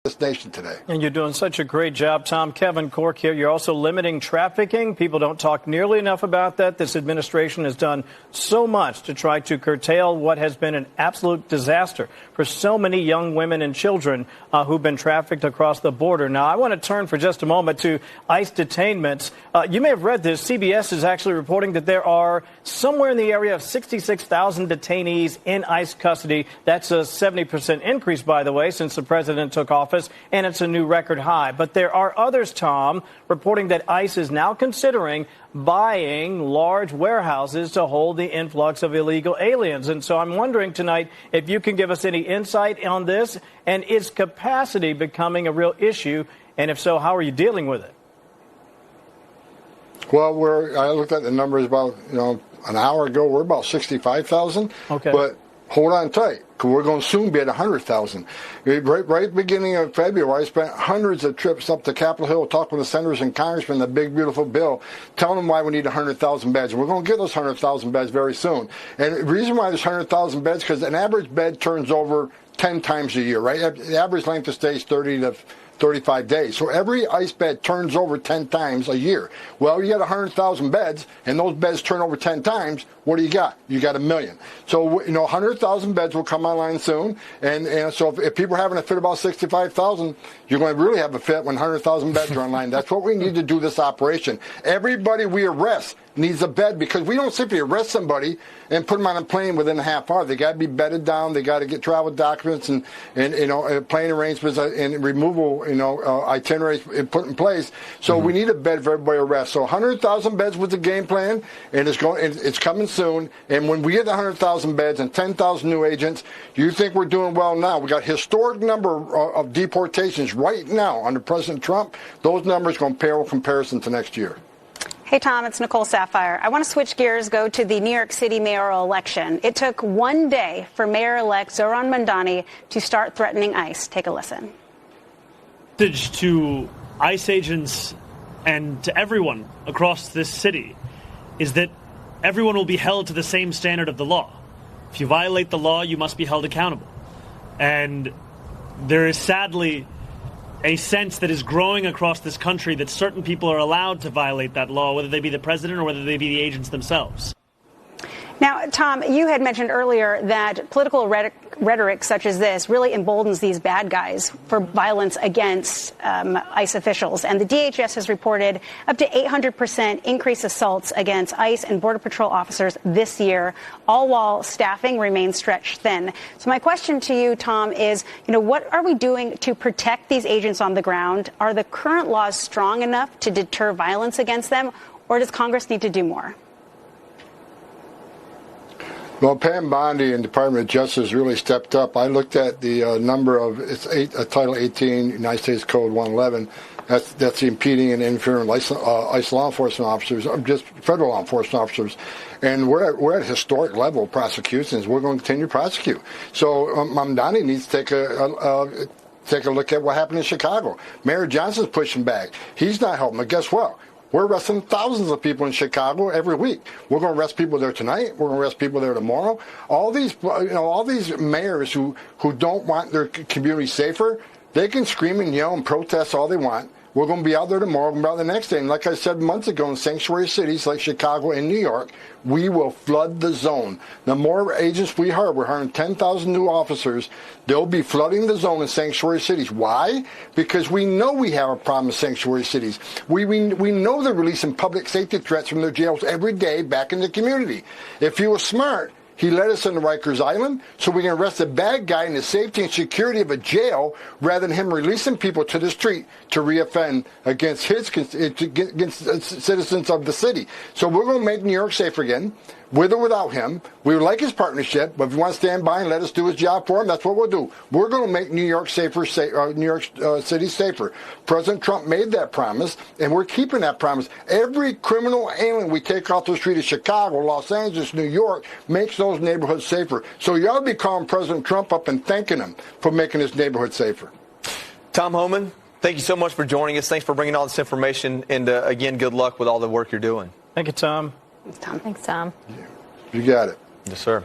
this nation today. And you're doing such a great job, Tom. Kevin Cork here. You're also limiting trafficking. People don't talk nearly enough about that. This administration has done so much to try to curtail what has been an absolute disaster for so many young women and children who've been trafficked across the border. Now, I want to turn for just a moment to ICE detainments. You may have read this. CBS is actually reporting that there are somewhere in the area of 66,000 detainees in ICE custody. That's a 70% increase, by the way, since the president took office. And it's a new record high. But there are others, Tom, reporting that ICE is now considering buying large warehouses to hold the influx of illegal aliens. And so I'm wondering tonight if you can give us any insight on this, and is capacity becoming a real issue? And if so, how are you dealing with it? Well, I looked at the numbers about an hour ago. We're about 65,000. Okay. But hold on tight, because we're going to soon be at 100,000. Right beginning of February, I spent hundreds of trips up to Capitol Hill talking with the senators and congressmen, the big, beautiful bill, telling them why we need 100,000 beds. And we're going to get those 100,000 beds very soon. And the reason why there's 100,000 beds, because an average bed turns over 10 times a year, right? The average length of stay is 30 to 35 days. So every ICE bed turns over 10 times a year. Well, you got 100,000 beds, and those beds turn over 10 times. What do you got? You got 1 million. So, 100,000 beds will come online soon. And so if people are having a fit about 65,000, you're going to really have a fit when 100,000 beds are online. That's what we need to do this operation. Everybody we arrest needs a bed, because we don't simply arrest somebody and put them on a plane within a half hour. They got to be bedded down. They got to get travel documents and plane arrangements and removal itineraries put in place. So we need a bed for everybody arrest. So 100,000 beds was the game plan, and it's coming soon. And when we get 100,000 beds and 10,000 new agents, you think we're doing well now? We got historic number of deportations right now under President Trump. Those numbers going to pale in comparison to next year. Hey, Tom, it's Nicole Sapphire. I want to switch gears, go to the New York City mayoral election. It took one day for Mayor-elect Zohran Mamdani to start threatening ICE. Take a listen. To ICE agents and to everyone across this city is that everyone will be held to the same standard of the law. If you violate the law, you must be held accountable. And there is sadly a sense that is growing across this country that certain people are allowed to violate that law, whether they be the president or whether they be the agents themselves. Now, Tom, you had mentioned earlier that political rhetoric such as this really emboldens these bad guys for violence against ICE officials. And the DHS has reported up to 800% increased assaults against ICE and Border Patrol officers this year, all while staffing remains stretched thin. So my question to you, Tom, is, what are we doing to protect these agents on the ground? Are the current laws strong enough to deter violence against them, or does Congress need to do more? Well, Pam Bondi and Department of Justice really stepped up. I looked at the number of Title 18, United States Code 111. That's impeding and interfering with ICE law enforcement officers, just federal law enforcement officers. And we're at a historic level of prosecutions. We're going to continue to prosecute. So Mamdani needs to take a look at what happened in Chicago. Mayor Johnson's pushing back. He's not helping. But guess what? We're arresting thousands of people in Chicago every week. We're going to arrest people there tonight. We're going to arrest people there tomorrow. All these mayors who don't want their community safer, they can scream and yell and protest all they want. We're going to be out there tomorrow and out the next day. And like I said months ago, in sanctuary cities like Chicago and New York, we will flood the zone. The more agents we hire, we're hiring 10,000 new officers. They'll be flooding the zone in sanctuary cities. Why? Because we know we have a problem in sanctuary cities. We know they're releasing public safety threats from their jails every day back in the community. If he was smart, he led us into Rikers Island so we can arrest the bad guy in the safety and security of a jail rather than him releasing people to the street to reoffend against citizens of the city. So we're going to make New York safer again, with or without him. We would like his partnership, but if you want to stand by and let us do his job for him, that's what we'll do. We're going to make New York safer, New York City safer. President Trump made that promise, and we're keeping that promise. Every criminal alien we take off the street of Chicago, Los Angeles, New York, makes those neighborhoods safer. So you ought to be calling President Trump up and thanking him for making his neighborhood safer. Tom Homan, thank you so much for joining us. Thanks for bringing all this information, and again, good luck with all the work you're doing. Thank you, Tom. Thanks, Tom. Thanks, Tom. You got it. Yes, sir.